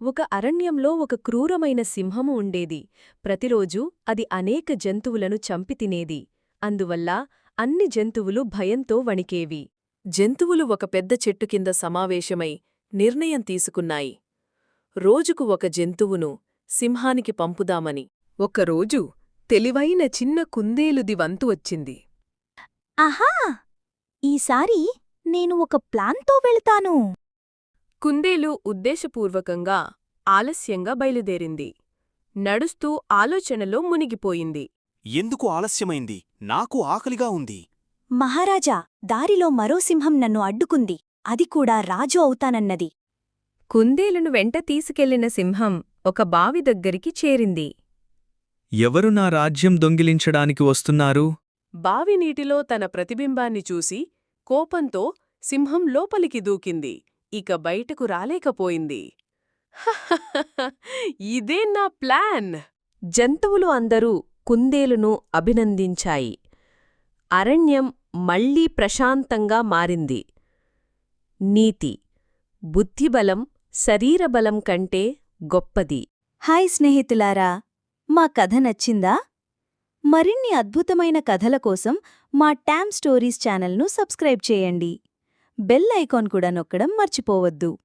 ఒక అరణ్యంలో ఒక క్రూరమైన సింహము ఉండేది. ప్రతిరోజూ అది అనేక జంతువులను చంపి తినేది. అందువల్ల అన్ని జంతువులు భయంతో వణికేవి. జంతువులు ఒక పెద్ద చెట్టు కింద సమావేశమై నిర్ణయం తీసుకున్నాయి. రోజుకు ఒక జంతువును సింహానికి పంపుదామని. ఒకరోజు తెలివైన చిన్న కుందేలుది వంతు వచ్చింది. ఆహా! ఈసారి నేను ఒక ప్లాన్తో వెళ్తాను. కుందేలు ఉద్దేశపూర్వకంగా ఆలస్యంగా బయలుదేరింది. నడుస్తూ ఆలోచనలో మునిగిపోయింది. ఎందుకు ఆలస్యమైంది? నాకు ఆకలిగా ఉంది. మహారాజా, దారిలో మరో సింహం నన్ను అడ్డుకుంది. అది కూడా రాజు అవుతానన్నది. కుందేలును వెంట తీసుకెళ్లిన సింహం ఒక బావి దగ్గరికి చేరింది. ఎవరు నా రాజ్యం దొంగిలించడానికి వస్తున్నారు? బావి నీటిలో తన ప్రతిబింబాన్ని చూసి కోపంతో సింహం లోపలికి దూకింది. ఇక బయటకు రాలేకపోయింది. "హహహహ, ఇదే నా ప్లాన్!" జంతువులు అందరూ కుందేలును అభినందించాయి. అరణ్యం మళ్లీ ప్రశాంతంగా మారింది. నీతి: బుద్ధిబలం శరీరబలం కంటే గొప్పది. హాయ్ స్నేహితులారా, మా కథ నచ్చిందా? మరిన్ని అద్భుతమైన కథల కోసం మా టామ్ స్టోరీస్ ఛానల్ను సబ్స్క్రైబ్ చేయండి. బెల్ ఐకాన్ కూడా నొక్కడం మర్చిపోవద్దు.